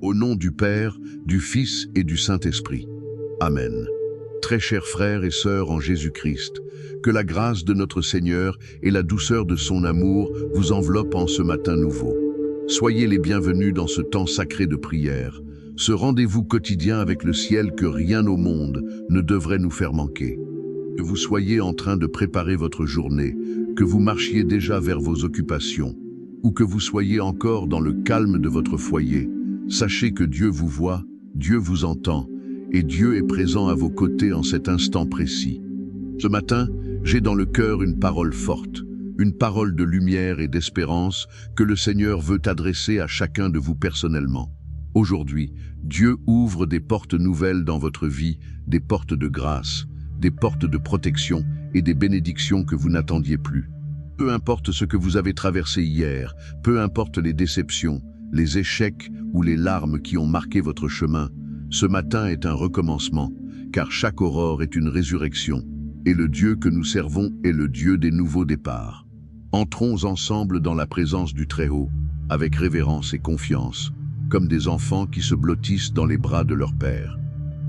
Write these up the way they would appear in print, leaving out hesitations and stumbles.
Au nom du Père, du Fils et du Saint-Esprit. Amen. Très chers frères et sœurs en Jésus-Christ, que la grâce de notre Seigneur et la douceur de son amour vous enveloppent en ce matin nouveau. Soyez les bienvenus dans ce temps sacré de prière, ce rendez-vous quotidien avec le ciel que rien au monde ne devrait nous faire manquer. Que vous soyez en train de préparer votre journée, que vous marchiez déjà vers vos occupations, ou que vous soyez encore dans le calme de votre foyer, sachez que Dieu vous voit, Dieu vous entend, et Dieu est présent à vos côtés en cet instant précis. Ce matin, j'ai dans le cœur une parole forte, une parole de lumière et d'espérance que le Seigneur veut adresser à chacun de vous personnellement. Aujourd'hui, Dieu ouvre des portes nouvelles dans votre vie, des portes de grâce, des portes de protection et des bénédictions que vous n'attendiez plus. Peu importe ce que vous avez traversé hier, peu importe les déceptions, les échecs ou les larmes qui ont marqué votre chemin, ce matin est un recommencement, car chaque aurore est une résurrection, et le Dieu que nous servons est le Dieu des nouveaux départs. Entrons ensemble dans la présence du Très-Haut, avec révérence et confiance, comme des enfants qui se blottissent dans les bras de leur Père.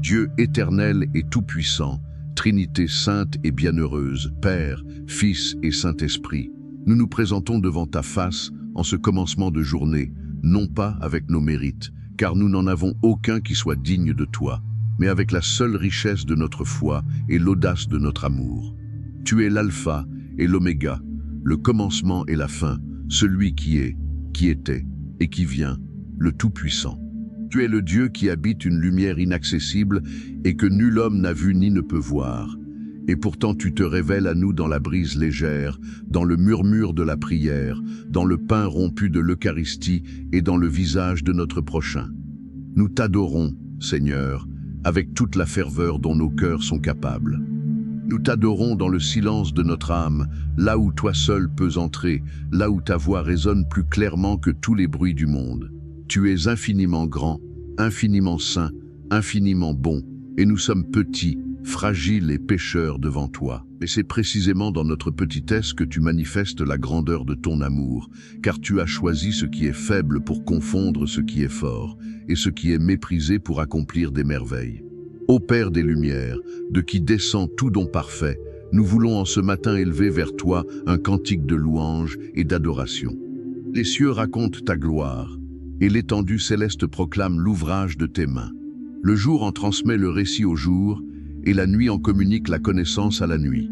Dieu éternel et tout-puissant, Trinité sainte et bienheureuse, Père, Fils et Saint-Esprit, nous nous présentons devant ta face en ce commencement de journée, non pas avec nos mérites, car nous n'en avons aucun qui soit digne de toi, mais avec la seule richesse de notre foi et l'audace de notre amour. Tu es l'alpha et l'oméga, le commencement et la fin, celui qui est, qui était et qui vient, le Tout-Puissant. Tu es le Dieu qui habite une lumière inaccessible et que nul homme n'a vu ni ne peut voir. Et pourtant tu te révèles à nous dans la brise légère, dans le murmure de la prière, dans le pain rompu de l'Eucharistie et dans le visage de notre prochain. Nous t'adorons, Seigneur, avec toute la ferveur dont nos cœurs sont capables. Nous t'adorons dans le silence de notre âme, là où toi seul peux entrer, là où ta voix résonne plus clairement que tous les bruits du monde. Tu es infiniment grand, infiniment saint, infiniment bon, et nous sommes petits, fragiles et pécheurs devant toi. Mais c'est précisément dans notre petitesse que tu manifestes la grandeur de ton amour, car tu as choisi ce qui est faible pour confondre ce qui est fort, et ce qui est méprisé pour accomplir des merveilles. Ô Père des Lumières, de qui descend tout don parfait, nous voulons en ce matin élever vers toi un cantique de louange et d'adoration. Les cieux racontent ta gloire, et l'étendue céleste proclame l'ouvrage de tes mains. Le jour en transmet le récit au jour, et la nuit en communique la connaissance à la nuit.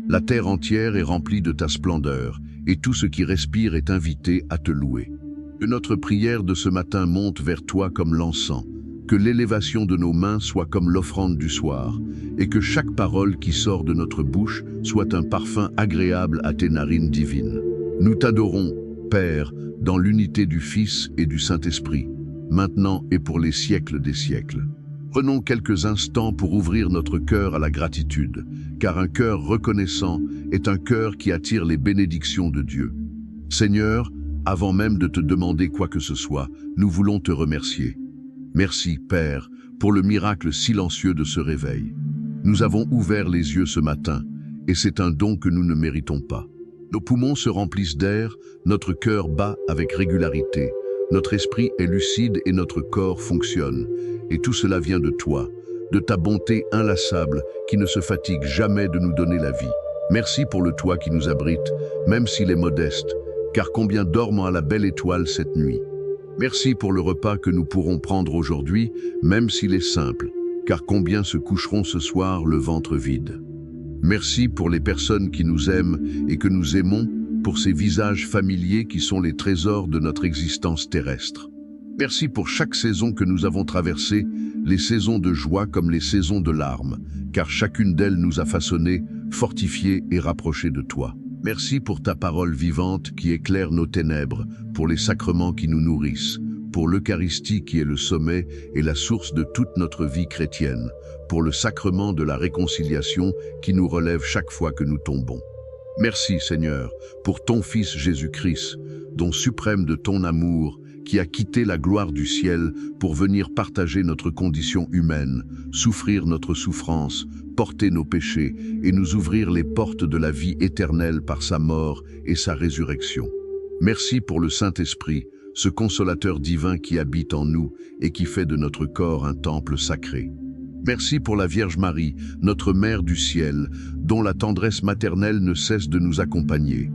La terre entière est remplie de ta splendeur, et tout ce qui respire est invité à te louer. Que notre prière de ce matin monte vers toi comme l'encens, que l'élévation de nos mains soit comme l'offrande du soir, et que chaque parole qui sort de notre bouche soit un parfum agréable à tes narines divines. Nous t'adorons, Père, dans l'unité du Fils et du Saint-Esprit, maintenant et pour les siècles des siècles. Prenons quelques instants pour ouvrir notre cœur à la gratitude, car un cœur reconnaissant est un cœur qui attire les bénédictions de Dieu. Seigneur, avant même de te demander quoi que ce soit, nous voulons te remercier. Merci, Père, pour le miracle silencieux de ce réveil. Nous avons ouvert les yeux ce matin, et c'est un don que nous ne méritons pas. Nos poumons se remplissent d'air, notre cœur bat avec régularité, notre esprit est lucide et notre corps fonctionne. Et tout cela vient de toi, de ta bonté inlassable qui ne se fatigue jamais de nous donner la vie. Merci pour le toit qui nous abrite, même s'il est modeste, car combien dorment à la belle étoile cette nuit. Merci pour le repas que nous pourrons prendre aujourd'hui, même s'il est simple, car combien se coucheront ce soir le ventre vide. Merci pour les personnes qui nous aiment et que nous aimons, pour ces visages familiers qui sont les trésors de notre existence terrestre. Merci pour chaque saison que nous avons traversée, les saisons de joie comme les saisons de larmes, car chacune d'elles nous a façonnés, fortifiés et rapprochés de toi. Merci pour ta parole vivante qui éclaire nos ténèbres, pour les sacrements qui nous nourrissent, pour l'Eucharistie qui est le sommet et la source de toute notre vie chrétienne, pour le sacrement de la réconciliation qui nous relève chaque fois que nous tombons. Merci Seigneur, pour ton Fils Jésus-Christ, don suprême de ton amour, qui a quitté la gloire du ciel pour venir partager notre condition humaine, souffrir notre souffrance, porter nos péchés et nous ouvrir les portes de la vie éternelle par sa mort et sa résurrection. Merci pour le Saint-Esprit, ce consolateur divin qui habite en nous et qui fait de notre corps un temple sacré. Merci pour la Vierge Marie, notre Mère du ciel, dont la tendresse maternelle ne cesse de nous accompagner.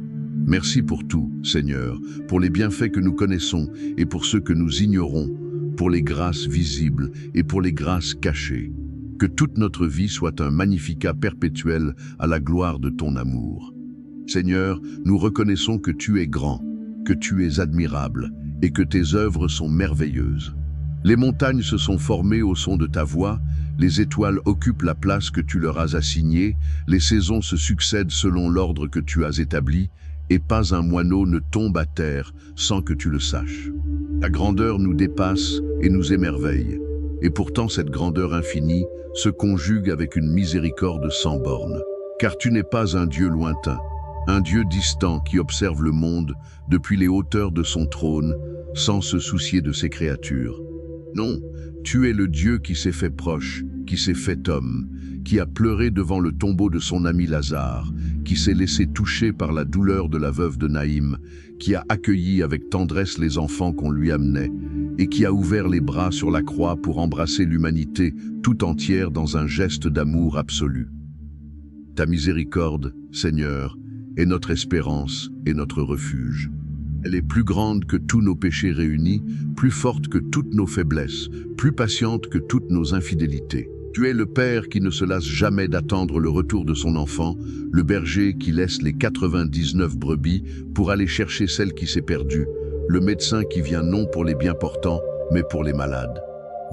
Merci pour tout, Seigneur, pour les bienfaits que nous connaissons et pour ceux que nous ignorons, pour les grâces visibles et pour les grâces cachées. Que toute notre vie soit un magnificat perpétuel à la gloire de ton amour. Seigneur, nous reconnaissons que tu es grand, que tu es admirable et que tes œuvres sont merveilleuses. Les montagnes se sont formées au son de ta voix, les étoiles occupent la place que tu leur as assignée, les saisons se succèdent selon l'ordre que tu as établi, et pas un moineau ne tombe à terre sans que tu le saches. Ta grandeur nous dépasse et nous émerveille, et pourtant cette grandeur infinie se conjugue avec une miséricorde sans bornes. Car tu n'es pas un Dieu lointain, un Dieu distant qui observe le monde depuis les hauteurs de son trône, sans se soucier de ses créatures. Non, tu es le Dieu qui s'est fait proche, qui s'est fait homme, qui a pleuré devant le tombeau de son ami Lazare, qui s'est laissé toucher par la douleur de la veuve de Naïm, qui a accueilli avec tendresse les enfants qu'on lui amenait, et qui a ouvert les bras sur la croix pour embrasser l'humanité tout entière dans un geste d'amour absolu. Ta miséricorde, Seigneur, est notre espérance et notre refuge. Elle est plus grande que tous nos péchés réunis, plus forte que toutes nos faiblesses, plus patiente que toutes nos infidélités. Tu es le Père qui ne se lasse jamais d'attendre le retour de son enfant, le berger qui laisse les 99 brebis pour aller chercher celle qui s'est perdue, le médecin qui vient non pour les bien portants, mais pour les malades.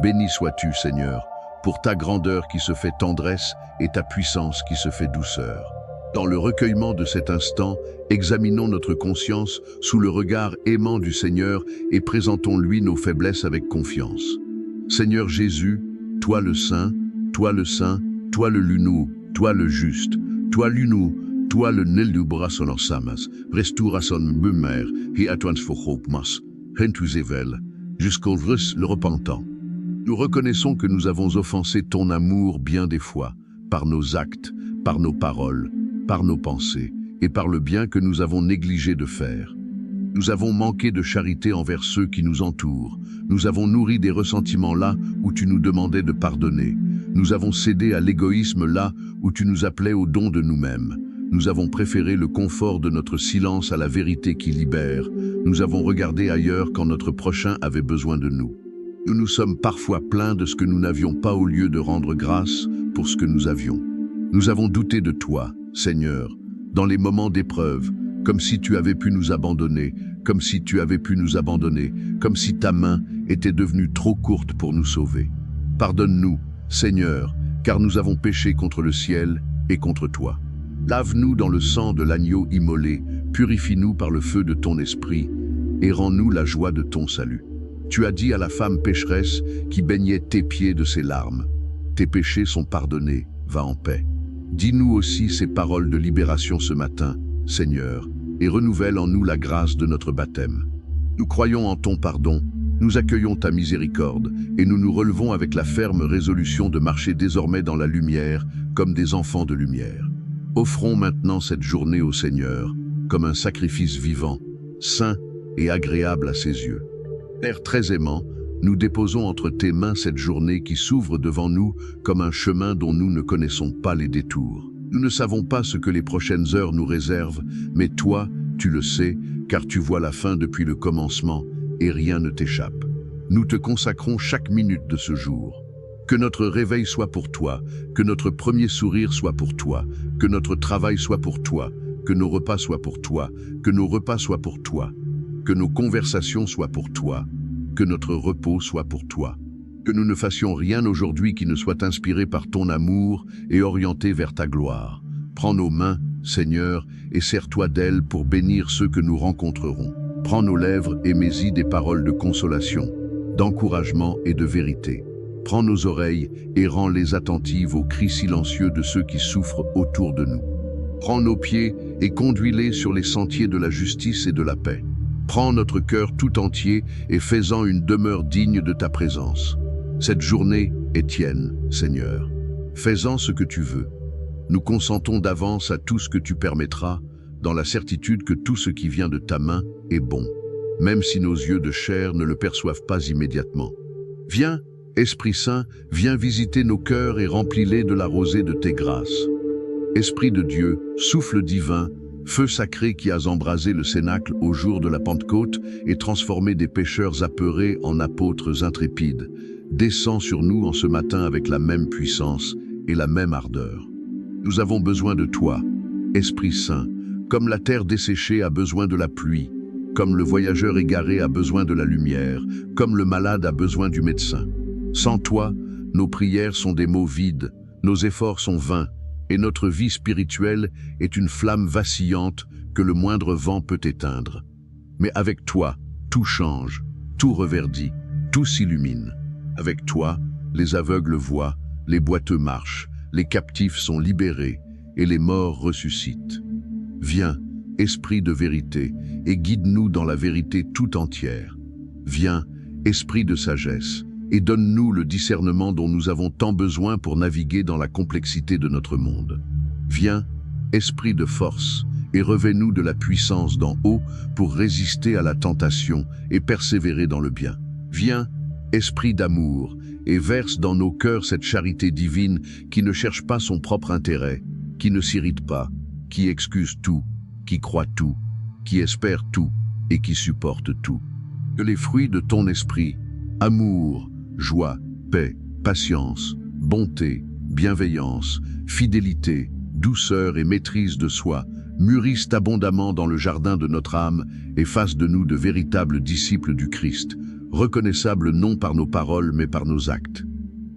Béni sois-tu, Seigneur, pour ta grandeur qui se fait tendresse et ta puissance qui se fait douceur. Dans le recueillement de cet instant, examinons notre conscience sous le regard aimant du Seigneur et présentons-lui nos faiblesses avec confiance. Seigneur Jésus, toi le Saint, toi le Saint, toi le Lunou, toi le Juste, toi l'Unou, toi le Neldubrason Orsamas, Restaurason Bumer, et Atwansfochopmas, Rentuzevel, jusqu'au Vrus le repentant. Nous reconnaissons que nous avons offensé ton amour bien des fois, par nos actes, par nos paroles, par nos pensées et par le bien que nous avons négligé de faire. Nous avons manqué de charité envers ceux qui nous entourent. Nous avons nourri des ressentiments là où tu nous demandais de pardonner. Nous avons cédé à l'égoïsme là où tu nous appelais au don de nous-mêmes. Nous avons préféré le confort de notre silence à la vérité qui libère. Nous avons regardé ailleurs quand notre prochain avait besoin de nous. Nous nous sommes parfois plaints de ce que nous n'avions pas au lieu de rendre grâce pour ce que nous avions. Nous avons douté de toi, Seigneur, dans les moments d'épreuve, comme si tu avais pu nous abandonner, comme si tu avais pu nous abandonner, comme si ta main était devenue trop courte pour nous sauver. Pardonne-nous, Seigneur, car nous avons péché contre le ciel et contre toi. Lave-nous dans le sang de l'agneau immolé, purifie-nous par le feu de ton esprit, et rends-nous la joie de ton salut. Tu as dit à la femme pécheresse qui baignait tes pieds de ses larmes, « Tes péchés sont pardonnés, va en paix ». Dis-nous aussi ces paroles de libération ce matin, Seigneur, et renouvelle en nous la grâce de notre baptême. Nous croyons en ton pardon, nous accueillons ta miséricorde, et nous nous relevons avec la ferme résolution de marcher désormais dans la lumière, comme des enfants de lumière. Offrons maintenant cette journée au Seigneur, comme un sacrifice vivant, saint et agréable à ses yeux. Père très aimant, nous déposons entre tes mains cette journée qui s'ouvre devant nous comme un chemin dont nous ne connaissons pas les détours. Nous ne savons pas ce que les prochaines heures nous réservent, mais toi, tu le sais, car tu vois la fin depuis le commencement et rien ne t'échappe. Nous te consacrons chaque minute de ce jour. Que notre réveil soit pour toi, que notre premier sourire soit pour toi, que notre travail soit pour toi, que nos repas soient pour toi, que nos repas soient pour toi, que nos conversations soient pour toi, que notre repos soit pour toi. Que nous ne fassions rien aujourd'hui qui ne soit inspiré par ton amour et orienté vers ta gloire. Prends nos mains, Seigneur, et sers-toi d'elles pour bénir ceux que nous rencontrerons. Prends nos lèvres et mets-y des paroles de consolation, d'encouragement et de vérité. Prends nos oreilles et rends-les attentives aux cris silencieux de ceux qui souffrent autour de nous. Prends nos pieds et conduis-les sur les sentiers de la justice et de la paix. Prends notre cœur tout entier et fais-en une demeure digne de ta présence. Cette journée est tienne, Seigneur. Fais-en ce que tu veux. Nous consentons d'avance à tout ce que tu permettras, dans la certitude que tout ce qui vient de ta main est bon. même si nos yeux de chair ne le perçoivent pas immédiatement. Viens, Esprit Saint, viens visiter nos cœurs et remplis-les de la rosée de tes grâces. Esprit de Dieu, souffle divin, feu sacré qui as embrasé le cénacle au jour de la Pentecôte et transformé des pécheurs apeurés en apôtres intrépides, descends sur nous en ce matin avec la même puissance et la même ardeur. Nous avons besoin de toi, Esprit Saint, comme la terre desséchée a besoin de la pluie, comme le voyageur égaré a besoin de la lumière, comme le malade a besoin du médecin. Sans toi, nos prières sont des mots vides, nos efforts sont vains, et notre vie spirituelle est une flamme vacillante que le moindre vent peut éteindre. Mais avec toi, tout change, tout reverdit, tout s'illumine. Avec toi, les aveugles voient, les boiteux marchent, les captifs sont libérés, et les morts ressuscitent. Viens, Esprit de vérité, et guide-nous dans la vérité tout entière. Viens, Esprit de sagesse, et donne-nous le discernement dont nous avons tant besoin pour naviguer dans la complexité de notre monde. Viens, Esprit de force, et revêt-nous de la puissance d'en haut pour résister à la tentation et persévérer dans le bien. Viens, Esprit d'amour, et verse dans nos cœurs cette charité divine qui ne cherche pas son propre intérêt, qui ne s'irrite pas, qui excuse tout, qui croit tout, qui espère tout et qui supporte tout. Que les fruits de ton esprit, amour, joie, paix, patience, bonté, bienveillance, fidélité, douceur et maîtrise de soi, mûrissent abondamment dans le jardin de notre âme et fassent de nous de véritables disciples du Christ, reconnaissables non par nos paroles mais par nos actes.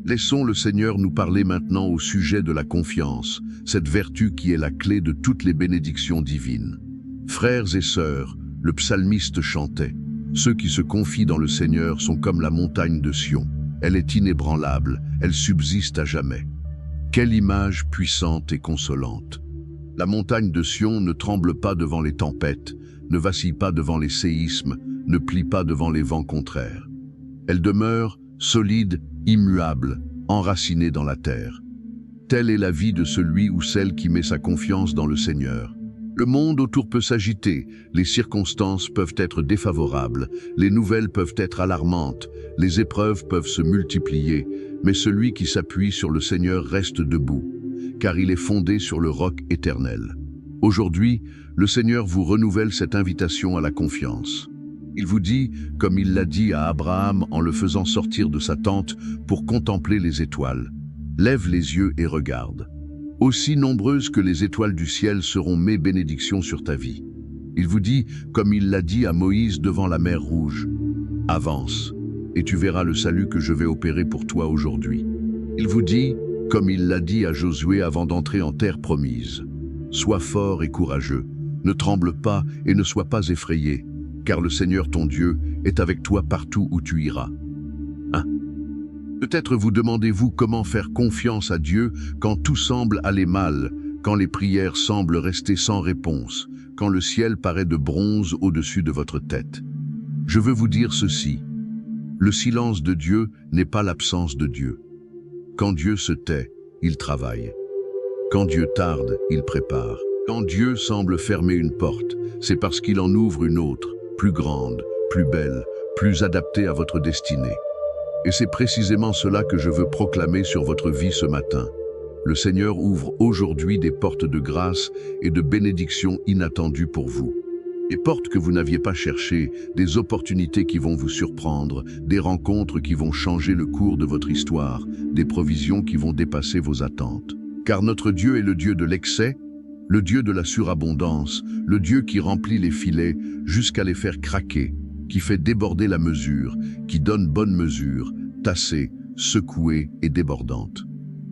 Laissons le Seigneur nous parler maintenant au sujet de la confiance, cette vertu qui est la clé de toutes les bénédictions divines. Frères et sœurs, le psalmiste chantait: « Ceux qui se confient dans le Seigneur sont comme la montagne de Sion. Elle est inébranlable, elle subsiste à jamais. » Quelle image puissante et consolante! La montagne de Sion ne tremble pas devant les tempêtes, ne vacille pas devant les séismes, ne plie pas devant les vents contraires. Elle demeure solide, immuable, enracinée dans la terre. Telle est la vie de celui ou celle qui met sa confiance dans le Seigneur. Le monde autour peut s'agiter, les circonstances peuvent être défavorables, les nouvelles peuvent être alarmantes, les épreuves peuvent se multiplier, mais celui qui s'appuie sur le Seigneur reste debout, car il est fondé sur le roc éternel. Aujourd'hui, le Seigneur vous renouvelle cette invitation à la confiance. Il vous dit, comme il l'a dit à Abraham en le faisant sortir de sa tente pour contempler les étoiles: « Lève les yeux et regarde. Aussi nombreuses que les étoiles du ciel seront mes bénédictions sur ta vie. » Il vous dit, comme il l'a dit à Moïse devant la mer Rouge: « Avance, et tu verras le salut que je vais opérer pour toi aujourd'hui. » Il vous dit, comme il l'a dit à Josué avant d'entrer en terre promise: « Sois fort et courageux, ne tremble pas et ne sois pas effrayé, car le Seigneur ton Dieu est avec toi partout où tu iras. » Peut-être vous demandez-vous comment faire confiance à Dieu quand tout semble aller mal, quand les prières semblent rester sans réponse, quand le ciel paraît de bronze au-dessus de votre tête. Je veux vous dire ceci: le silence de Dieu n'est pas l'absence de Dieu. Quand Dieu se tait, il travaille. Quand Dieu tarde, il prépare. Quand Dieu semble fermer une porte, c'est parce qu'il en ouvre une autre, plus grande, plus belle, plus adaptée à votre destinée. Et c'est précisément cela que je veux proclamer sur votre vie ce matin. Le Seigneur ouvre aujourd'hui des portes de grâce et de bénédiction inattendues pour vous. Des portes que vous n'aviez pas cherchées, des opportunités qui vont vous surprendre, des rencontres qui vont changer le cours de votre histoire, des provisions qui vont dépasser vos attentes. Car notre Dieu est le Dieu de l'excès, le Dieu de la surabondance, le Dieu qui remplit les filets jusqu'à les faire craquer, qui fait déborder la mesure, qui donne bonne mesure, tassée, secouée et débordante.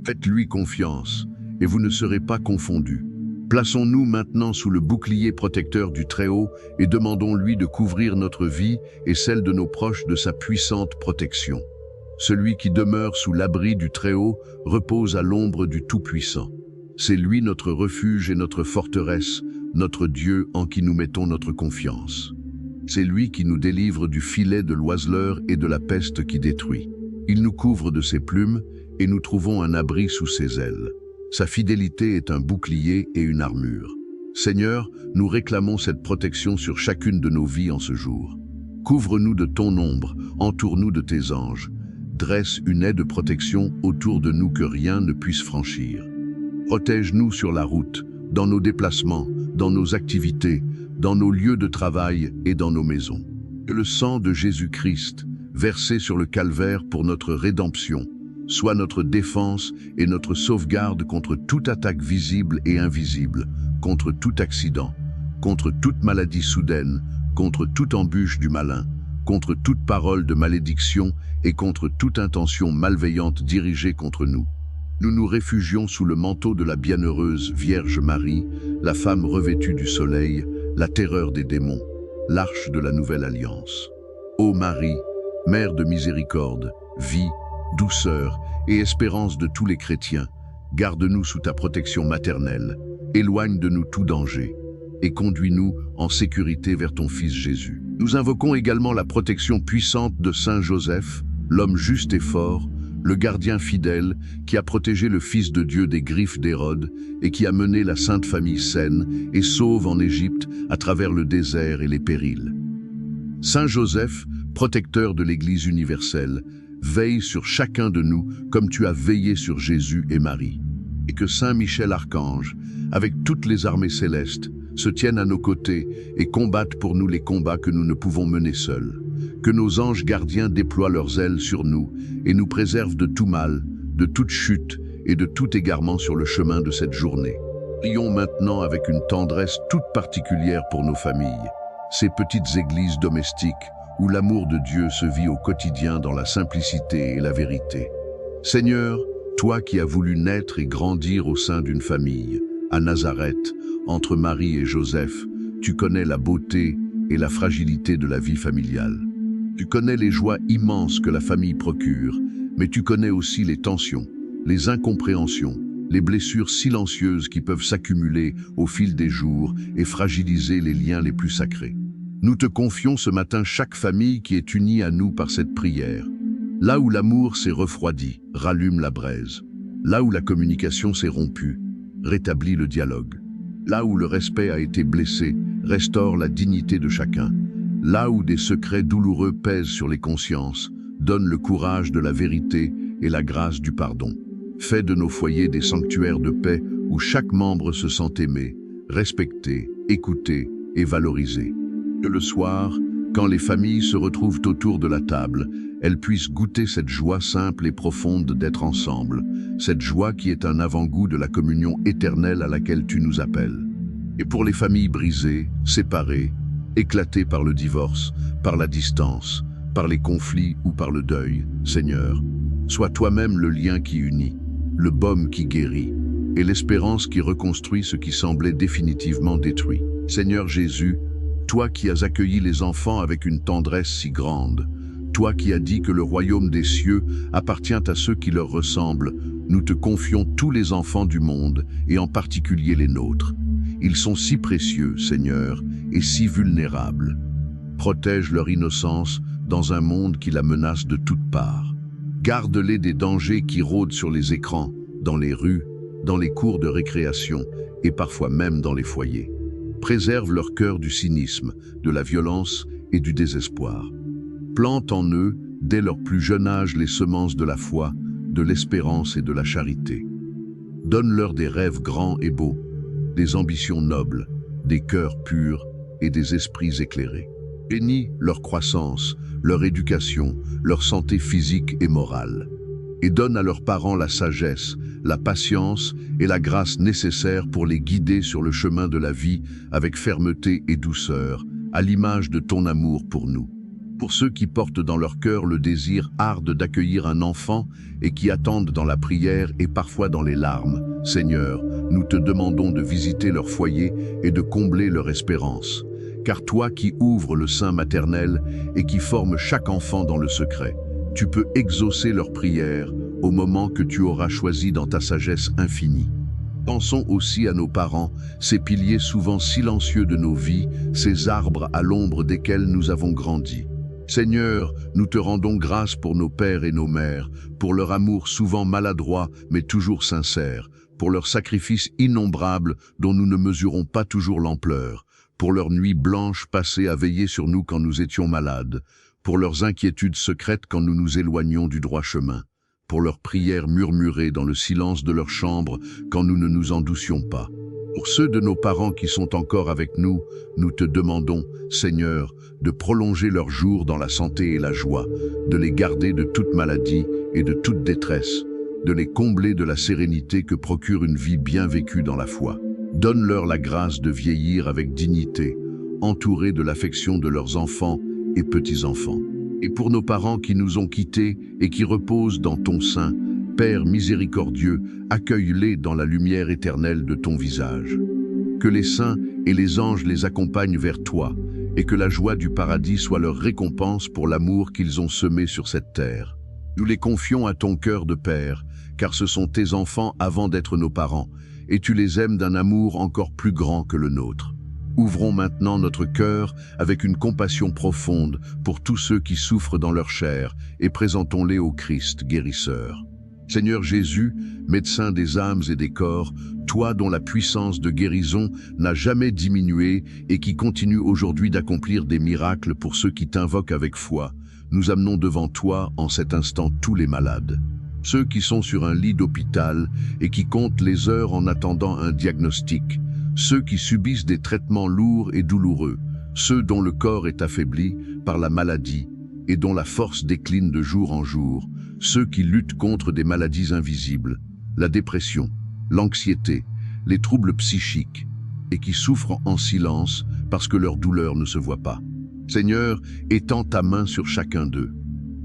Faites-lui confiance, et vous ne serez pas confondus. Plaçons-nous maintenant sous le bouclier protecteur du Très-Haut et demandons-lui de couvrir notre vie et celle de nos proches de sa puissante protection. Celui qui demeure sous l'abri du Très-Haut repose à l'ombre du Tout-Puissant. C'est lui notre refuge et notre forteresse, notre Dieu en qui nous mettons notre confiance. C'est lui qui nous délivre du filet de l'oiseleur et de la peste qui détruit. Il nous couvre de ses plumes et nous trouvons un abri sous ses ailes. Sa fidélité est un bouclier et une armure. Seigneur, nous réclamons cette protection sur chacune de nos vies en ce jour. Couvre-nous de ton ombre, entoure-nous de tes anges. Dresse une aie de protection autour de nous que rien ne puisse franchir. Protège-nous sur la route, dans nos déplacements, dans nos activités, dans nos lieux de travail et dans nos maisons. Que le sang de Jésus-Christ, versé sur le calvaire pour notre rédemption, soit notre défense et notre sauvegarde contre toute attaque visible et invisible, contre tout accident, contre toute maladie soudaine, contre toute embûche du malin, contre toute parole de malédiction et contre toute intention malveillante dirigée contre nous. Nous nous réfugions sous le manteau de la bienheureuse Vierge Marie, la femme revêtue du soleil, la terreur des démons, l'arche de la nouvelle alliance. Ô Marie, Mère de miséricorde, vie, douceur et espérance de tous les chrétiens, garde-nous sous ta protection maternelle, éloigne de nous tout danger et conduis-nous en sécurité vers ton Fils Jésus. Nous invoquons également la protection puissante de Saint Joseph, l'homme juste et fort, le gardien fidèle qui a protégé le Fils de Dieu des griffes d'Hérode et qui a mené la Sainte Famille saine et sauve en Égypte à travers le désert et les périls. Saint Joseph, protecteur de l'Église universelle, veille sur chacun de nous comme tu as veillé sur Jésus et Marie. Et que Saint Michel Archange, avec toutes les armées célestes, se tiennent à nos côtés et combattent pour nous les combats que nous ne pouvons mener seuls. Que nos anges gardiens déploient leurs ailes sur nous et nous préservent de tout mal, de toute chute et de tout égarement sur le chemin de cette journée. Prions maintenant avec une tendresse toute particulière pour nos familles, ces petites églises domestiques où l'amour de Dieu se vit au quotidien dans la simplicité et la vérité. Seigneur, toi qui as voulu naître et grandir au sein d'une famille, à Nazareth, entre Marie et Joseph, tu connais la beauté et la fragilité de la vie familiale. Tu connais les joies immenses que la famille procure, mais tu connais aussi les tensions, les incompréhensions, les blessures silencieuses qui peuvent s'accumuler au fil des jours et fragiliser les liens les plus sacrés. Nous te confions ce matin chaque famille qui est unie à nous par cette prière. Là où l'amour s'est refroidi, rallume la braise. Là où la communication s'est rompue, rétablis le dialogue. Là où le respect a été blessé, restaure la dignité de chacun. Là où des secrets douloureux pèsent sur les consciences, donne le courage de la vérité et la grâce du pardon. Fais de nos foyers des sanctuaires de paix où chaque membre se sent aimé, respecté, écouté et valorisé. Que le soir, quand les familles se retrouvent autour de la table, elles puissent goûter cette joie simple et profonde d'être ensemble, cette joie qui est un avant-goût de la communion éternelle à laquelle tu nous appelles. Et pour les familles brisées, séparées, éclatées par le divorce, par la distance, par les conflits ou par le deuil, Seigneur, sois toi-même le lien qui unit, le baume qui guérit, et l'espérance qui reconstruit ce qui semblait définitivement détruit. Seigneur Jésus, toi qui as accueilli les enfants avec une tendresse si grande, toi qui as dit que le royaume des cieux appartient à ceux qui leur ressemblent, nous te confions tous les enfants du monde, et en particulier les nôtres. Ils sont si précieux, Seigneur, et si vulnérables. Protège leur innocence dans un monde qui la menace de toutes parts. Garde-les des dangers qui rôdent sur les écrans, dans les rues, dans les cours de récréation, et parfois même dans les foyers. Préserve leur cœur du cynisme, de la violence et du désespoir. Plante en eux, dès leur plus jeune âge, les semences de la foi, de l'espérance et de la charité. Donne-leur des rêves grands et beaux, des ambitions nobles, des cœurs purs et des esprits éclairés. Bénis leur croissance, leur éducation, leur santé physique et morale. Et donne à leurs parents la sagesse, la patience et la grâce nécessaires pour les guider sur le chemin de la vie avec fermeté et douceur, à l'image de ton amour pour nous. Pour ceux qui portent dans leur cœur le désir arde d'accueillir un enfant et qui attendent dans la prière et parfois dans les larmes, Seigneur, nous te demandons de visiter leur foyer et de combler leur espérance. Car toi qui ouvres le sein maternel et qui formes chaque enfant dans le secret, tu peux exaucer leurs prières au moment que tu auras choisi dans ta sagesse infinie. Pensons aussi à nos parents, ces piliers souvent silencieux de nos vies, ces arbres à l'ombre desquels nous avons grandi. Seigneur, nous te rendons grâce pour nos pères et nos mères, pour leur amour souvent maladroit mais toujours sincère, pour leurs sacrifices innombrables dont nous ne mesurons pas toujours l'ampleur, pour leurs nuits blanches passées à veiller sur nous quand nous étions malades, pour leurs inquiétudes secrètes quand nous nous éloignions du droit chemin, pour leurs prières murmurées dans le silence de leur chambre quand nous ne nous en doucions pas. Pour ceux de nos parents qui sont encore avec nous, nous te demandons, Seigneur, de prolonger leurs jours dans la santé et la joie, de les garder de toute maladie et de toute détresse, de les combler de la sérénité que procure une vie bien vécue dans la foi. Donne-leur la grâce de vieillir avec dignité, entourés de l'affection de leurs enfants et petits-enfants. Et pour nos parents qui nous ont quittés et qui reposent dans ton sein, Père miséricordieux, accueille-les dans la lumière éternelle de ton visage. Que les saints et les anges les accompagnent vers toi, et que la joie du paradis soit leur récompense pour l'amour qu'ils ont semé sur cette terre. Nous les confions à ton cœur de Père, car ce sont tes enfants avant d'être nos parents, et tu les aimes d'un amour encore plus grand que le nôtre. Ouvrons maintenant notre cœur avec une compassion profonde pour tous ceux qui souffrent dans leur chair, et présentons-les au Christ guérisseur. Seigneur Jésus, médecin des âmes et des corps, toi dont la puissance de guérison n'a jamais diminué et qui continue aujourd'hui d'accomplir des miracles pour ceux qui t'invoquent avec foi, nous amenons devant toi en cet instant tous les malades. Ceux qui sont sur un lit d'hôpital et qui comptent les heures en attendant un diagnostic, ceux qui subissent des traitements lourds et douloureux, ceux dont le corps est affaibli par la maladie et dont la force décline de jour en jour, ceux qui luttent contre des maladies invisibles, la dépression, l'anxiété, les troubles psychiques, et qui souffrent en silence parce que leur douleur ne se voit pas. Seigneur, étends ta main sur chacun d'eux,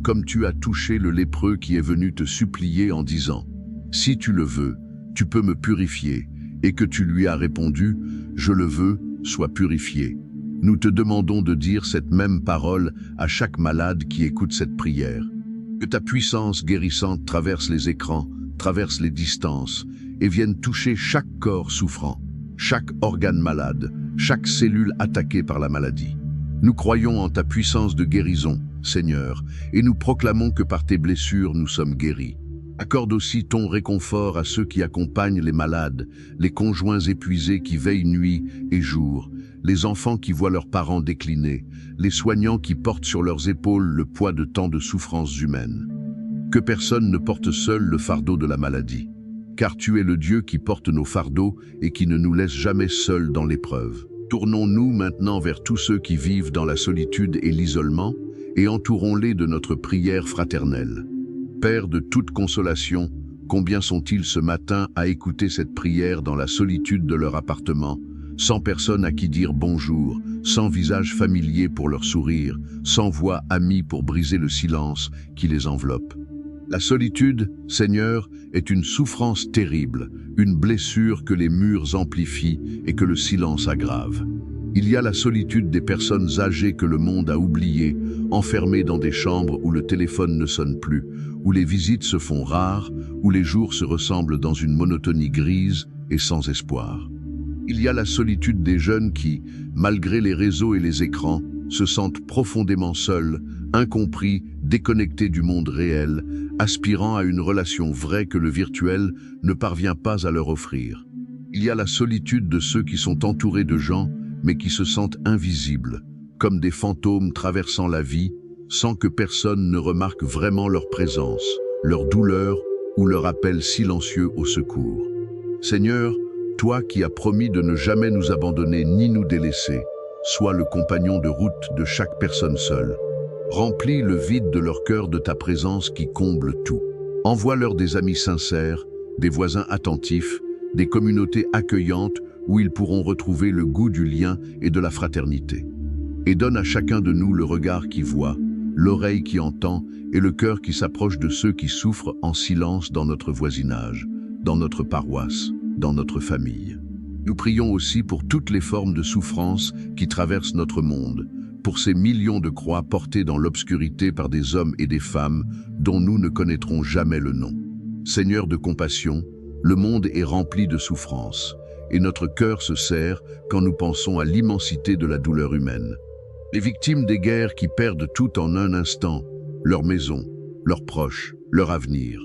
comme tu as touché le lépreux qui est venu te supplier en disant « Si tu le veux, tu peux me purifier », et que tu lui as répondu « Je le veux, sois purifié ». Nous te demandons de dire cette même parole à chaque malade qui écoute cette prière. Que ta puissance guérissante traverse les écrans, traverse les distances et vienne toucher chaque corps souffrant, chaque organe malade, chaque cellule attaquée par la maladie. Nous croyons en ta puissance de guérison, Seigneur, et nous proclamons que par tes blessures nous sommes guéris. Accorde aussi ton réconfort à ceux qui accompagnent les malades, les conjoints épuisés qui veillent nuit et jour, les enfants qui voient leurs parents décliner, les soignants qui portent sur leurs épaules le poids de tant de souffrances humaines. Que personne ne porte seul le fardeau de la maladie, car tu es le Dieu qui porte nos fardeaux et qui ne nous laisse jamais seuls dans l'épreuve. Tournons-nous maintenant vers tous ceux qui vivent dans la solitude et l'isolement, et entourons-les de notre prière fraternelle. Père de toute consolation, combien sont-ils ce matin à écouter cette prière dans la solitude de leur appartement, sans personne à qui dire bonjour, sans visage familier pour leur sourire, sans voix amie pour briser le silence qui les enveloppe. La solitude, Seigneur, est une souffrance terrible, une blessure que les murs amplifient et que le silence aggrave. Il y a la solitude des personnes âgées que le monde a oubliées, enfermées dans des chambres où le téléphone ne sonne plus, où les visites se font rares, où les jours se ressemblent dans une monotonie grise et sans espoir. Il y a la solitude des jeunes qui, malgré les réseaux et les écrans, se sentent profondément seuls, incompris, déconnectés du monde réel, aspirant à une relation vraie que le virtuel ne parvient pas à leur offrir. Il y a la solitude de ceux qui sont entourés de gens, mais qui se sentent invisibles, comme des fantômes traversant la vie, sans que personne ne remarque vraiment leur présence, leur douleur ou leur appel silencieux au secours. Seigneur, toi qui as promis de ne jamais nous abandonner ni nous délaisser, sois le compagnon de route de chaque personne seule. Remplis le vide de leur cœur de ta présence qui comble tout. Envoie-leur des amis sincères, des voisins attentifs, des communautés accueillantes où ils pourront retrouver le goût du lien et de la fraternité. Et donne à chacun de nous le regard qui voit, l'oreille qui entend et le cœur qui s'approche de ceux qui souffrent en silence dans notre voisinage, dans notre paroisse, dans notre famille. Nous prions aussi pour toutes les formes de souffrance qui traversent notre monde, pour ces millions de croix portées dans l'obscurité par des hommes et des femmes dont nous ne connaîtrons jamais le nom. Seigneur de compassion, le monde est rempli de souffrances, et notre cœur se serre quand nous pensons à l'immensité de la douleur humaine. Les victimes des guerres qui perdent tout en un instant, leur maison, leurs proches, leur avenir.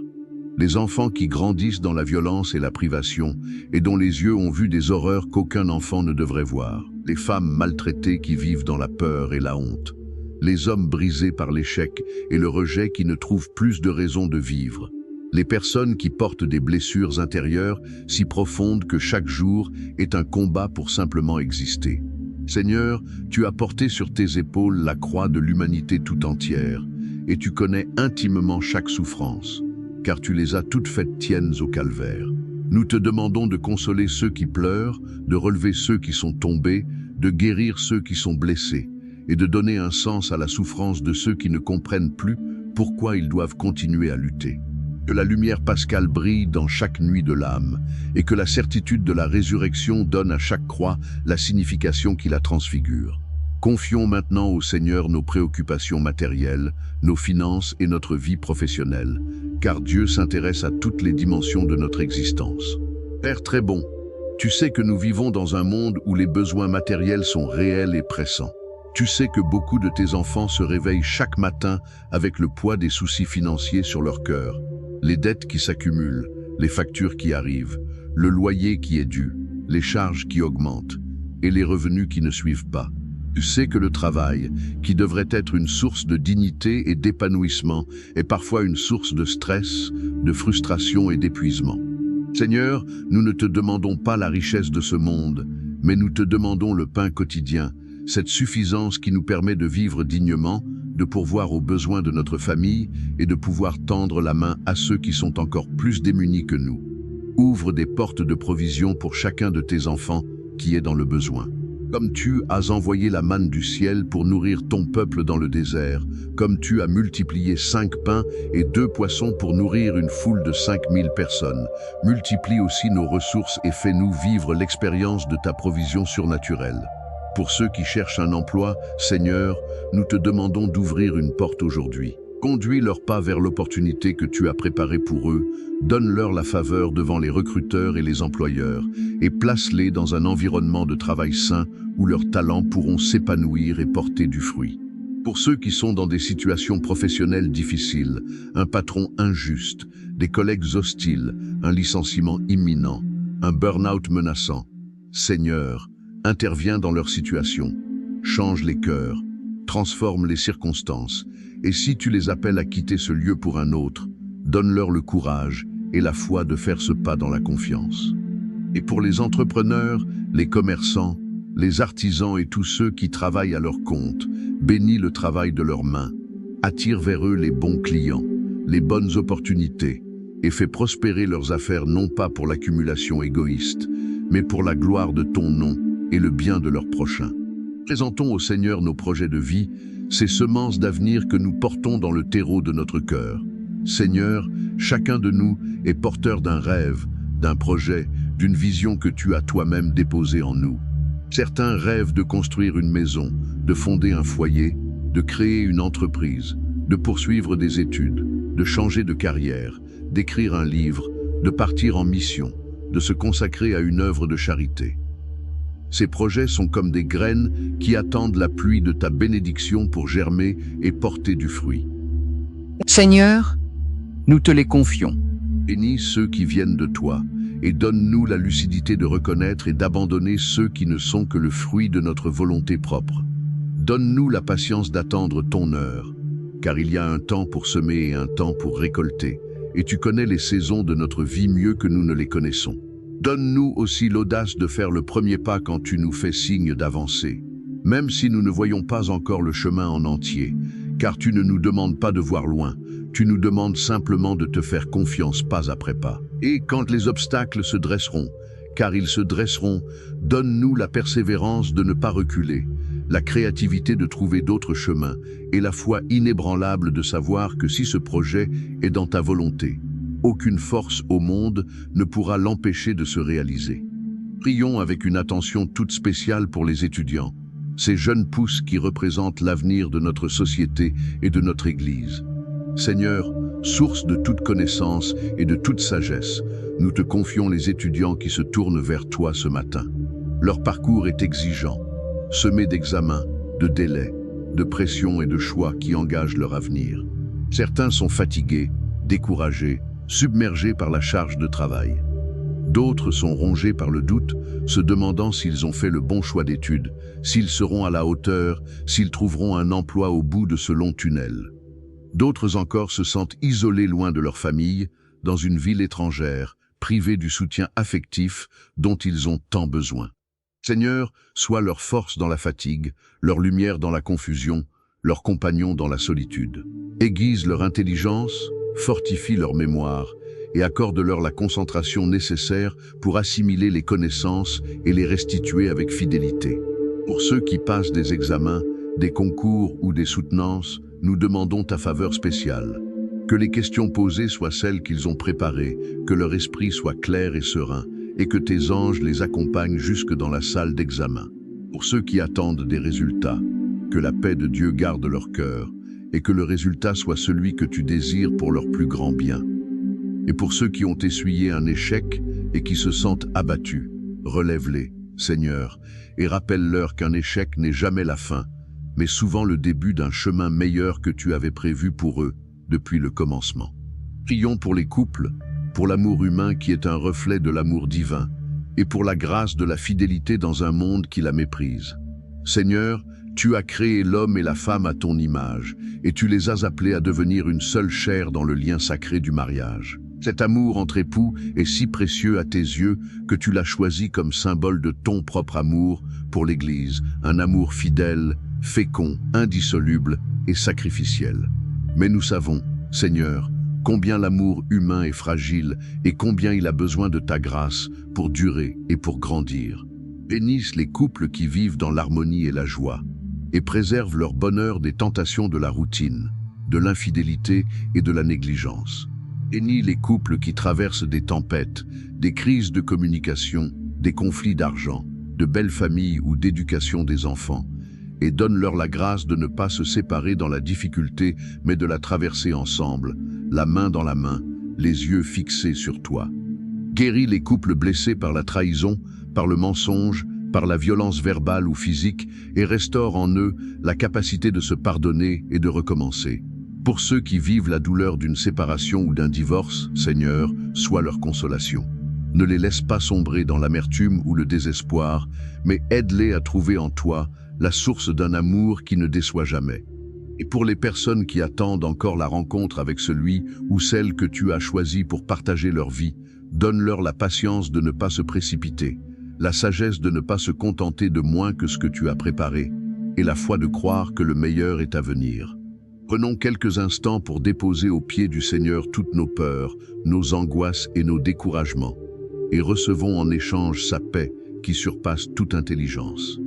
Les enfants qui grandissent dans la violence et la privation, et dont les yeux ont vu des horreurs qu'aucun enfant ne devrait voir. les femmes maltraitées qui vivent dans la peur et la honte, les hommes brisés par l'échec et le rejet qui ne trouvent plus de raison de vivre, les personnes qui portent des blessures intérieures si profondes que chaque jour est un combat pour simplement exister. Seigneur, tu as porté sur tes épaules la croix de l'humanité tout entière, et tu connais intimement chaque souffrance, car tu les as toutes faites tiennes au calvaire. Nous te demandons de consoler ceux qui pleurent, de relever ceux qui sont tombés, de guérir ceux qui sont blessés, et de donner un sens à la souffrance de ceux qui ne comprennent plus pourquoi ils doivent continuer à lutter. Que la lumière pascale brille dans chaque nuit de l'âme, et que la certitude de la résurrection donne à chaque croix la signification qui la transfigure. Confions maintenant au Seigneur nos préoccupations matérielles, nos finances et notre vie professionnelle, car Dieu s'intéresse à toutes les dimensions de notre existence. Père très bon, tu sais que nous vivons dans un monde où les besoins matériels sont réels et pressants. Tu sais que beaucoup de tes enfants se réveillent chaque matin avec le poids des soucis financiers sur leur cœur, les dettes qui s'accumulent, les factures qui arrivent, le loyer qui est dû, les charges qui augmentent et les revenus qui ne suivent pas. Tu sais que le travail, qui devrait être une source de dignité et d'épanouissement, est parfois une source de stress, de frustration et d'épuisement. Seigneur, nous ne te demandons pas la richesse de ce monde, mais nous te demandons le pain quotidien, cette suffisance qui nous permet de vivre dignement, de pourvoir aux besoins de notre famille et de pouvoir tendre la main à ceux qui sont encore plus démunis que nous. Ouvre des portes de provision pour chacun de tes enfants qui est dans le besoin. Comme tu as envoyé la manne du ciel pour nourrir ton peuple dans le désert, comme tu as multiplié 5 pains et 2 poissons pour nourrir une foule de 5000 personnes, multiplie aussi nos ressources et fais-nous vivre l'expérience de ta provision surnaturelle. Pour ceux qui cherchent un emploi, Seigneur, nous te demandons d'ouvrir une porte aujourd'hui. Conduis leurs pas vers l'opportunité que tu as préparée pour eux, donne-leur la faveur devant les recruteurs et les employeurs, et place-les dans un environnement de travail sain où leurs talents pourront s'épanouir et porter du fruit. Pour ceux qui sont dans des situations professionnelles difficiles, un patron injuste, des collègues hostiles, un licenciement imminent, un burn-out menaçant, Seigneur, interviens dans leur situation, change les cœurs, transforme les circonstances, et si tu les appelles à quitter ce lieu pour un autre, donne-leur le courage et la foi de faire ce pas dans la confiance. Et pour les entrepreneurs, les commerçants, les artisans et tous ceux qui travaillent à leur compte, bénis le travail de leurs mains, attire vers eux les bons clients, les bonnes opportunités, et fais prospérer leurs affaires non pas pour l'accumulation égoïste, mais pour la gloire de ton nom et le bien de leurs prochains. Présentons au Seigneur nos projets de vie, ces semences d'avenir que nous portons dans le terreau de notre cœur. Seigneur, chacun de nous est porteur d'un rêve, d'un projet, d'une vision que tu as toi-même déposée en nous. Certains rêvent de construire une maison, de fonder un foyer, de créer une entreprise, de poursuivre des études, de changer de carrière, d'écrire un livre, de partir en mission, de se consacrer à une œuvre de charité. Ces projets sont comme des graines qui attendent la pluie de ta bénédiction pour germer et porter du fruit. Seigneur, nous te les confions. Bénis ceux qui viennent de toi et donne-nous la lucidité de reconnaître et d'abandonner ceux qui ne sont que le fruit de notre volonté propre. Donne-nous la patience d'attendre ton heure, car il y a un temps pour semer et un temps pour récolter, et tu connais les saisons de notre vie mieux que nous ne les connaissons. Donne-nous aussi l'audace de faire le premier pas quand tu nous fais signe d'avancer, même si nous ne voyons pas encore le chemin en entier, car tu ne nous demandes pas de voir loin, tu nous demandes simplement de te faire confiance pas après pas. Et quand les obstacles se dresseront, car ils se dresseront, donne-nous la persévérance de ne pas reculer, la créativité de trouver d'autres chemins et la foi inébranlable de savoir que si ce projet est dans ta volonté, aucune force au monde ne pourra l'empêcher de se réaliser. Prions avec une attention toute spéciale pour les étudiants, ces jeunes pousses qui représentent l'avenir de notre société et de notre Église. Seigneur, source de toute connaissance et de toute sagesse, nous te confions les étudiants qui se tournent vers toi ce matin. Leur parcours est exigeant, semé d'examens, de délais, de pressions et de choix qui engagent leur avenir. Certains sont fatigués, découragés, submergés par la charge de travail. D'autres sont rongés par le doute, se demandant s'ils ont fait le bon choix d'études, s'ils seront à la hauteur, s'ils trouveront un emploi au bout de ce long tunnel. D'autres encore se sentent isolés loin de leur famille, dans une ville étrangère, privés du soutien affectif dont ils ont tant besoin. Seigneur, sois leur force dans la fatigue, leur lumière dans la confusion, leur compagnon dans la solitude. Aiguise leur intelligence, fortifie leur mémoire et accorde-leur la concentration nécessaire pour assimiler les connaissances et les restituer avec fidélité. Pour ceux qui passent des examens, des concours ou des soutenances, nous demandons ta faveur spéciale. Que les questions posées soient celles qu'ils ont préparées, que leur esprit soit clair et serein, et que tes anges les accompagnent jusque dans la salle d'examen. Pour ceux qui attendent des résultats, que la paix de Dieu garde leur cœur, et que le résultat soit celui que tu désires pour leur plus grand bien. Et pour ceux qui ont essuyé un échec et qui se sentent abattus, relève-les, Seigneur, et rappelle-leur qu'un échec n'est jamais la fin, mais souvent le début d'un chemin meilleur que tu avais prévu pour eux depuis le commencement. Prions pour les couples, pour l'amour humain qui est un reflet de l'amour divin, et pour la grâce de la fidélité dans un monde qui la méprise. Seigneur, tu as créé l'homme et la femme à ton image, et tu les as appelés à devenir une seule chair dans le lien sacré du mariage. Cet amour entre époux est si précieux à tes yeux que tu l'as choisi comme symbole de ton propre amour pour l'Église, un amour fidèle, fécond, indissoluble et sacrificiel. Mais nous savons, Seigneur, combien l'amour humain est fragile et combien il a besoin de ta grâce pour durer et pour grandir. Bénisse les couples qui vivent dans l'harmonie et la joie, et préserve leur bonheur des tentations de la routine, de l'infidélité et de la négligence. Bénis les couples qui traversent des tempêtes, des crises de communication, des conflits d'argent, de belles familles ou d'éducation des enfants, et donne-leur la grâce de ne pas se séparer dans la difficulté, mais de la traverser ensemble, la main dans la main, les yeux fixés sur toi. Guéris les couples blessés par la trahison, par le mensonge, par la violence verbale ou physique, et restaure en eux la capacité de se pardonner et de recommencer. Pour ceux qui vivent la douleur d'une séparation ou d'un divorce, Seigneur, sois leur consolation. Ne les laisse pas sombrer dans l'amertume ou le désespoir, mais aide-les à trouver en toi la source d'un amour qui ne déçoit jamais. Et pour les personnes qui attendent encore la rencontre avec celui ou celle que tu as choisi pour partager leur vie, donne-leur la patience de ne pas se précipiter, la sagesse de ne pas se contenter de moins que ce que tu as préparé, et la foi de croire que le meilleur est à venir. Prenons quelques instants pour déposer aux pieds du Seigneur toutes nos peurs, nos angoisses et nos découragements, et recevons en échange sa paix qui surpasse toute intelligence.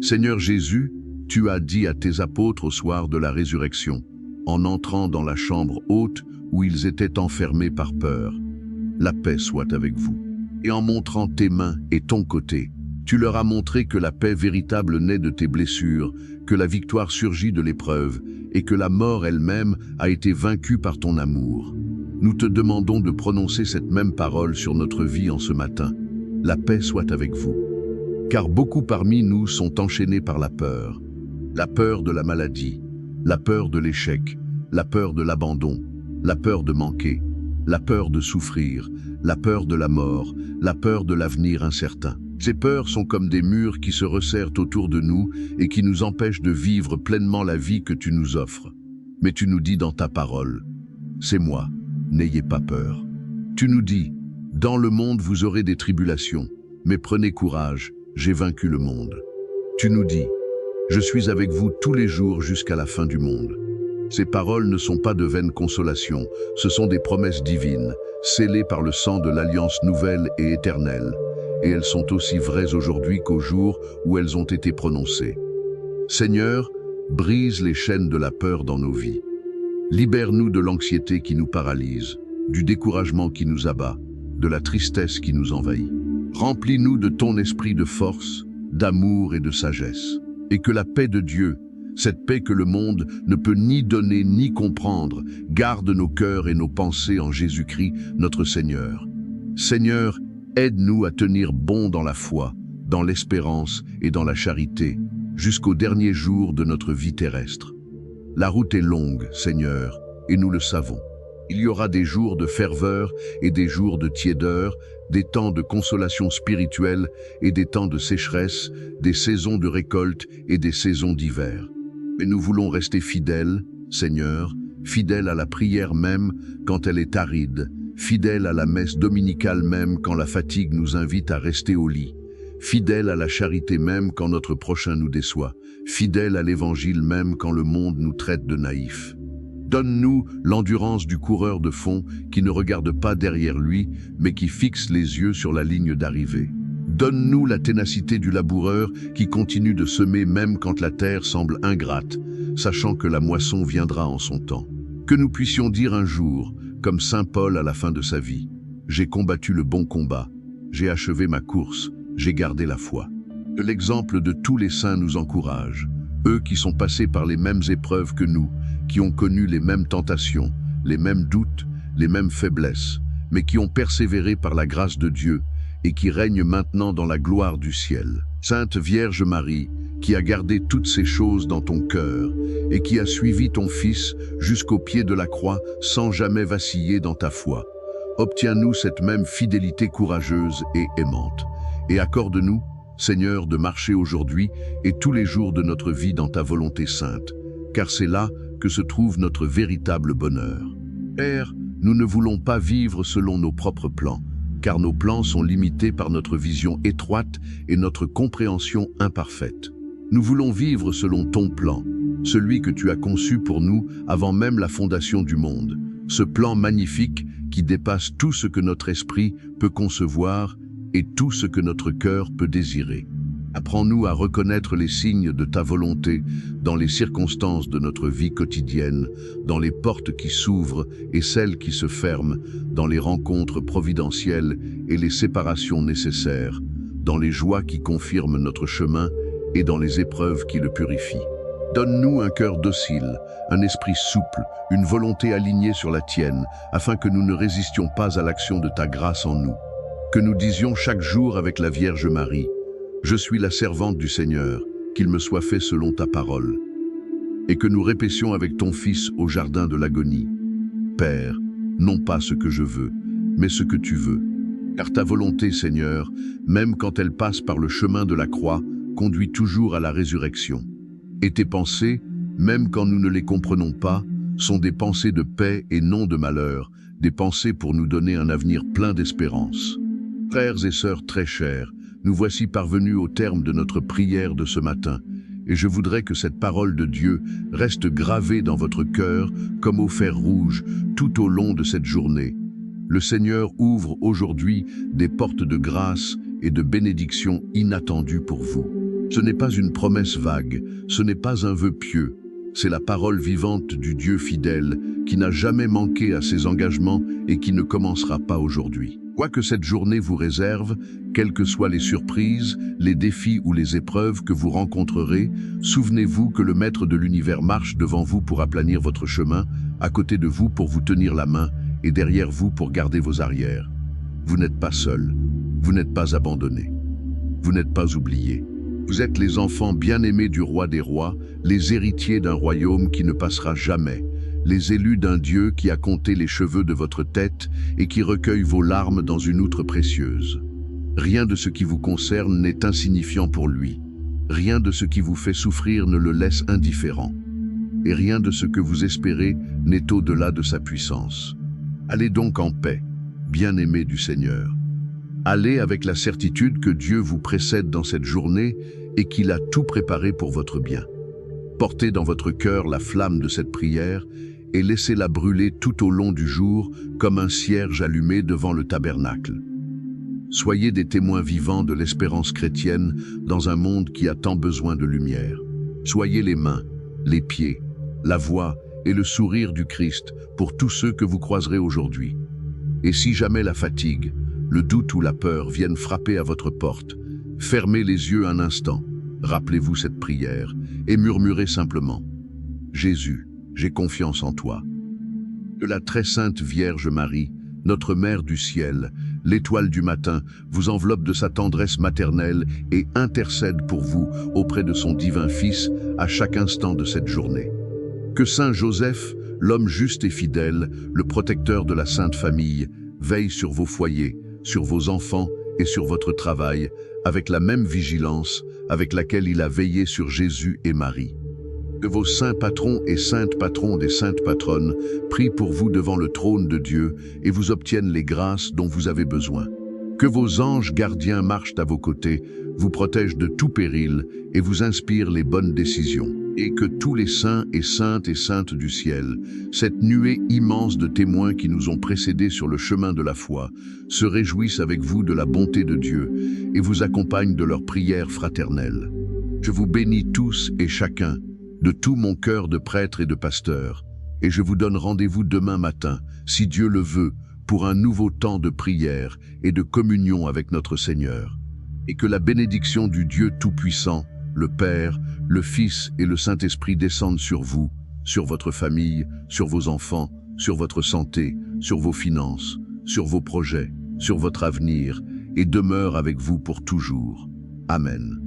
Seigneur Jésus, tu as dit à tes apôtres au soir de la résurrection, en entrant dans la chambre haute où ils étaient enfermés par peur, « La paix soit avec vous ». Et en montrant tes mains et ton côté, tu leur as montré que la paix véritable naît de tes blessures, que la victoire surgit de l'épreuve, et que la mort elle-même a été vaincue par ton amour. Nous te demandons de prononcer cette même parole sur notre vie en ce matin. La paix soit avec vous. Car beaucoup parmi nous sont enchaînés par la peur de la maladie, la peur de l'échec, la peur de l'abandon, la peur de manquer, la peur de souffrir, la peur de la mort, la peur de l'avenir incertain. Ces peurs sont comme des murs qui se resserrent autour de nous et qui nous empêchent de vivre pleinement la vie que tu nous offres. Mais tu nous dis dans ta parole, « C'est moi, n'ayez pas peur ». Tu nous dis, « Dans le monde vous aurez des tribulations, mais prenez courage, j'ai vaincu le monde ». Tu nous dis, « Je suis avec vous tous les jours jusqu'à la fin du monde ». Ces paroles ne sont pas de vaines consolations, ce sont des promesses divines, scellées par le sang de l'alliance nouvelle et éternelle, et elles sont aussi vraies aujourd'hui qu'au jour où elles ont été prononcées. Seigneur, brise les chaînes de la peur dans nos vies. Libère-nous de l'anxiété qui nous paralyse, du découragement qui nous abat, de la tristesse qui nous envahit. Remplis-nous de ton esprit de force, d'amour et de sagesse, et que la paix de Dieu, cette paix que le monde ne peut ni donner ni comprendre, garde nos cœurs et nos pensées en Jésus-Christ, notre Seigneur. Seigneur, aide-nous à tenir bon dans la foi, dans l'espérance et dans la charité, jusqu'au dernier jour de notre vie terrestre. La route est longue, Seigneur, et nous le savons. Il y aura des jours de ferveur et des jours de tiédeur, des temps de consolation spirituelle et des temps de sécheresse, des saisons de récolte et des saisons d'hiver. Mais nous voulons rester fidèles, Seigneur, fidèles à la prière même quand elle est aride, fidèles à la messe dominicale même quand la fatigue nous invite à rester au lit, fidèles à la charité même quand notre prochain nous déçoit, fidèles à l'évangile même quand le monde nous traite de naïfs. Donne-nous l'endurance du coureur de fond qui ne regarde pas derrière lui, mais qui fixe les yeux sur la ligne d'arrivée. Donne-nous la ténacité du laboureur qui continue de semer même quand la terre semble ingrate, sachant que la moisson viendra en son temps. Que nous puissions dire un jour, comme saint Paul à la fin de sa vie, « J'ai combattu le bon combat, j'ai achevé ma course, j'ai gardé la foi. » Que l'exemple de tous les saints nous encourage, eux qui sont passés par les mêmes épreuves que nous, qui ont connu les mêmes tentations, les mêmes doutes, les mêmes faiblesses, mais qui ont persévéré par la grâce de Dieu et qui règnent maintenant dans la gloire du ciel. Sainte Vierge Marie, qui a gardé toutes ces choses dans ton cœur et qui a suivi ton Fils jusqu'au pied de la croix sans jamais vaciller dans ta foi, obtiens-nous cette même fidélité courageuse et aimante et accorde-nous, Seigneur, de marcher aujourd'hui et tous les jours de notre vie dans ta volonté sainte, car c'est là que se trouve notre véritable bonheur. Père, nous ne voulons pas vivre selon nos propres plans, car nos plans sont limités par notre vision étroite et notre compréhension imparfaite. Nous voulons vivre selon ton plan, celui que tu as conçu pour nous avant même la fondation du monde, ce plan magnifique qui dépasse tout ce que notre esprit peut concevoir et tout ce que notre cœur peut désirer. Apprends-nous à reconnaître les signes de ta volonté dans les circonstances de notre vie quotidienne, dans les portes qui s'ouvrent et celles qui se ferment, dans les rencontres providentielles et les séparations nécessaires, dans les joies qui confirment notre chemin et dans les épreuves qui le purifient. Donne-nous un cœur docile, un esprit souple, une volonté alignée sur la tienne, afin que nous ne résistions pas à l'action de ta grâce en nous. Que nous disions chaque jour avec la Vierge Marie, « Je suis la servante du Seigneur, qu'il me soit fait selon ta parole. » Et que nous répétions avec ton Fils au jardin de l'agonie, « Père, non pas ce que je veux, mais ce que tu veux. Car ta volonté, Seigneur, même quand elle passe par le chemin de la croix, conduit toujours à la résurrection. Et tes pensées, même quand nous ne les comprenons pas, sont des pensées de paix et non de malheur, des pensées pour nous donner un avenir plein d'espérance. » Frères et sœurs très chers, nous voici parvenus au terme de notre prière de ce matin, et je voudrais que cette parole de Dieu reste gravée dans votre cœur comme au fer rouge tout au long de cette journée. Le Seigneur ouvre aujourd'hui des portes de grâce et de bénédiction inattendues pour vous. Ce n'est pas une promesse vague, ce n'est pas un vœu pieux, c'est la parole vivante du Dieu fidèle qui n'a jamais manqué à ses engagements et qui ne commencera pas aujourd'hui. Quoi que cette journée vous réserve, quelles que soient les surprises, les défis ou les épreuves que vous rencontrerez, souvenez-vous que le Maître de l'univers marche devant vous pour aplanir votre chemin, à côté de vous pour vous tenir la main et derrière vous pour garder vos arrières. Vous n'êtes pas seul, vous n'êtes pas abandonné, vous n'êtes pas oublié. Vous êtes les enfants bien-aimés du roi des rois, les héritiers d'un royaume qui ne passera jamais, les élus d'un Dieu qui a compté les cheveux de votre tête et qui recueille vos larmes dans une outre précieuse. Rien de ce qui vous concerne n'est insignifiant pour lui. Rien de ce qui vous fait souffrir ne le laisse indifférent. Et rien de ce que vous espérez n'est au-delà de sa puissance. Allez donc en paix, bien-aimés du Seigneur. Allez avec la certitude que Dieu vous précède dans cette journée et qu'il a tout préparé pour votre bien. Portez dans votre cœur la flamme de cette prière et laissez-la brûler tout au long du jour comme un cierge allumé devant le tabernacle. Soyez des témoins vivants de l'espérance chrétienne dans un monde qui a tant besoin de lumière. Soyez les mains, les pieds, la voix et le sourire du Christ pour tous ceux que vous croiserez aujourd'hui. Et si jamais la fatigue, le doute ou la peur viennent frapper à votre porte, fermez les yeux un instant, rappelez-vous cette prière et murmurez simplement « Jésus, j'ai confiance en toi. » Que la très sainte Vierge Marie, notre Mère du ciel, l'étoile du matin, vous enveloppe de sa tendresse maternelle et intercède pour vous auprès de son divin Fils à chaque instant de cette journée. Que Saint Joseph, l'homme juste et fidèle, le protecteur de la Sainte Famille, veille sur vos foyers, sur vos enfants et sur votre travail, avec la même vigilance avec laquelle il a veillé sur Jésus et Marie. Que vos saints patrons et saintes patrons des saintes patronnes prient pour vous devant le trône de Dieu et vous obtiennent les grâces dont vous avez besoin. Que vos anges gardiens marchent à vos côtés, vous protègent de tout péril et vous inspirent les bonnes décisions. Et que tous les saints et saintes du ciel, cette nuée immense de témoins qui nous ont précédés sur le chemin de la foi, se réjouissent avec vous de la bonté de Dieu et vous accompagnent de leurs prières fraternelles. Je vous bénis tous et chacun, de tout mon cœur de prêtre et de pasteur, et je vous donne rendez-vous demain matin, si Dieu le veut, pour un nouveau temps de prière et de communion avec notre Seigneur. Et que la bénédiction du Dieu Tout-Puissant, le Père, le Fils et le Saint-Esprit descendent sur vous, sur votre famille, sur vos enfants, sur votre santé, sur vos finances, sur vos projets, sur votre avenir, et demeure avec vous pour toujours. Amen.